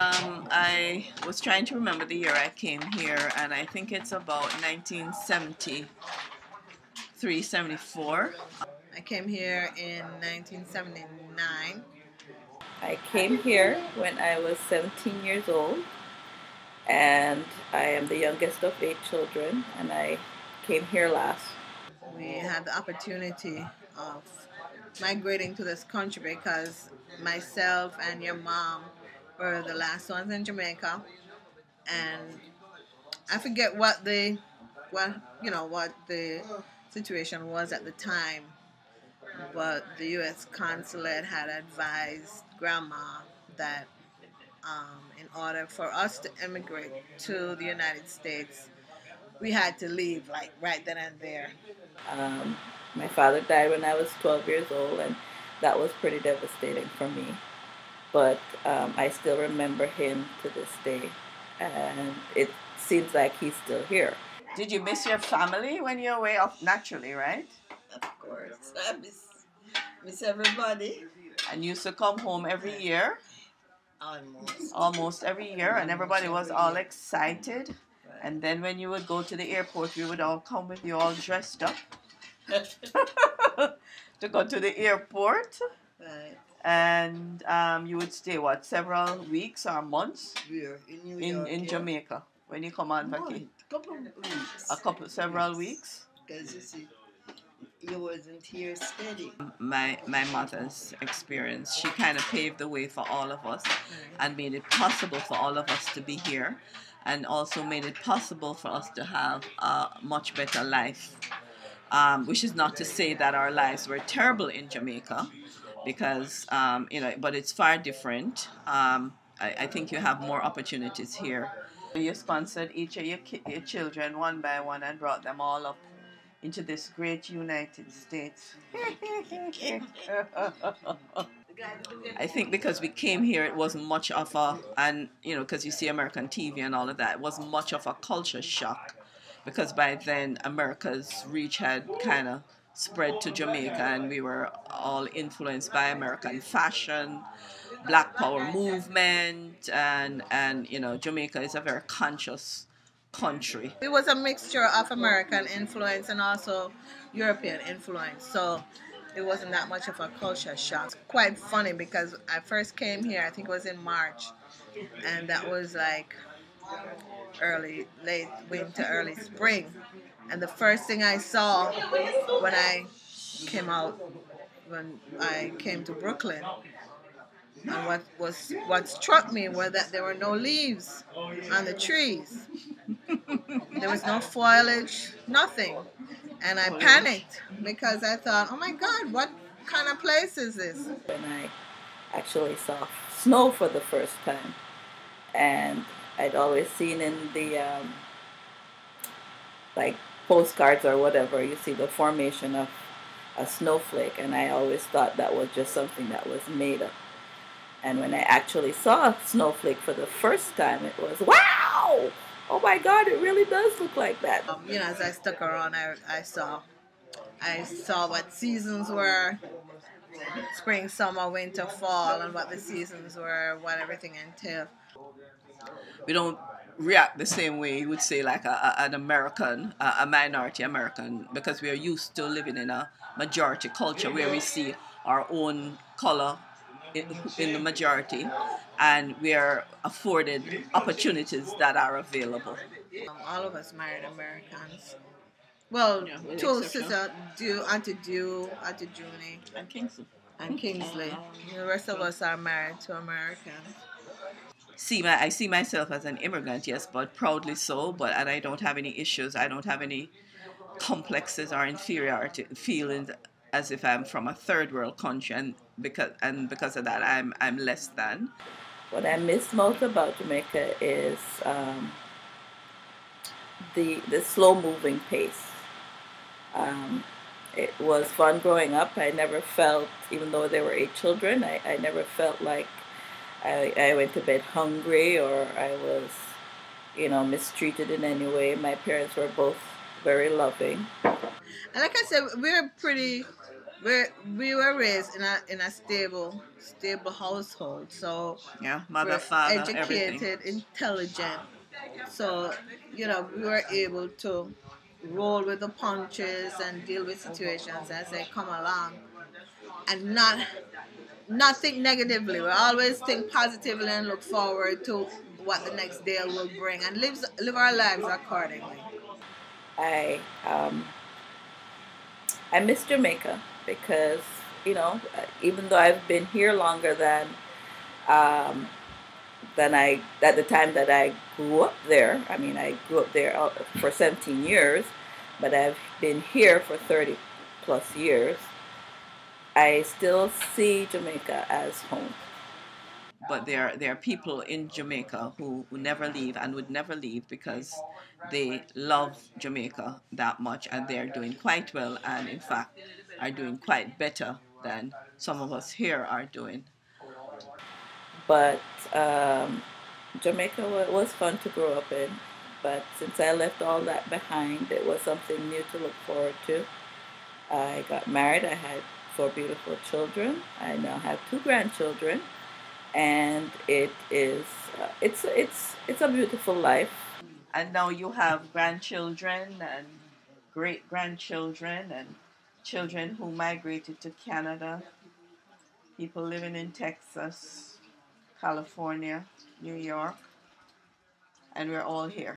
I was trying to remember the year I came here, and I think it's about 1973, 74. I came here in 1979. I came here when I was 17 years old, and I am the youngest of 8 children, and I came here last. We had the opportunity of migrating to this country because myself and your mom were the last ones in Jamaica, and I forget what the situation was at the time, but the U.S. consulate had advised Grandma that in order for us to immigrate to the United States, we had to leave like right then and there. Um, my father died when I was 12 years old, and that was pretty devastating for me. But I still remember him to this day, and it seems like he's still here. Did you miss your family when you're away off naturally, right? Of course, I miss everybody. And you used to come home every year, almost every year, and everybody was all excited. And then when you would go to the airport, we would all come with you all dressed up to go to the airport. Right. And you would stay, what, several weeks or months We're in New York. in Jamaica when you come on vacation? Several weeks. Because you see, you wasn't here steady. My mother's experience, she kind of paved the way for all of us and made it possible for all of us to be here, and also made it possible for us to have a much better life. Which is not to say that our lives were terrible in Jamaica, because but it's far different. I think you have more opportunities here. You sponsored each of your children one by one and brought them all up into this great United States. I think because we came here, it wasn't much of because you see American TV and all of that, it wasn't much of a culture shock, because by then America's reach had kind of spread to Jamaica, and we were all influenced by American fashion, Black Power movement, and Jamaica is a very conscious country. It was a mixture of American influence and also European influence, so it wasn't that much of a culture shock. It's quite funny because I first came here, I think it was in March, and that was like late winter, early spring. And the first thing I saw when I came to Brooklyn, and what struck me was that there were no leaves on the trees. There was no foliage, nothing. And I panicked because I thought, oh my God, what kind of place is this? When I actually saw snow for the first time, and I'd always seen in the like postcards or whatever, you see the formation of a snowflake, and I always thought that was just something that was made up. And when I actually saw a snowflake for the first time, it was, wow! Oh my God, it really does look like that. As I stuck around, I saw what seasons were: spring, summer, winter, fall, and what the seasons were, what everything entailed. We don't react the same way you would say like an American, a minority American, because we are used to living in a majority culture where we see our own color in the majority, and we are afforded opportunities that are available. All of us married Americans. Well, two sisters, Auntie Junie, and Kingsley. The rest of us are married to Americans. I see myself as an immigrant, yes, but proudly so. And I don't have any issues. I don't have any complexes or inferiority feelings as if I'm from a third world country, and because of that, I'm less than. What I miss most about Jamaica is the slow moving pace. It was fun growing up. I never felt, even though there were 8 children, I never felt like I went to bed hungry or I was, mistreated in any way. My parents were both very loving. And like I said, we're pretty we we were raised in a stable household, so Yeah, mother, we're father, everything. educated, intelligent. So we were able to roll with the punches and deal with situations as they come along, and not think negatively. We always think positively and look forward to what the next day will bring, and live our lives accordingly. I I miss Jamaica because even though I've been here longer um, than I at the time that I grew up there. I mean, I grew up there for 17 years, but I've been here for 30 plus years. I still see Jamaica as home. But there are people in Jamaica who never leave and would never leave because they love Jamaica that much, and they're doing quite well, and in fact are doing quite better than some of us here are doing. But Jamaica was fun to grow up in. But since I left all that behind, it was something new to look forward to. I got married. I had 4 beautiful children. I now have 2 grandchildren, and it's a beautiful life. And now you have grandchildren and great grandchildren and children who migrated to Canada, people living in Texas, California, New York, and we're all here.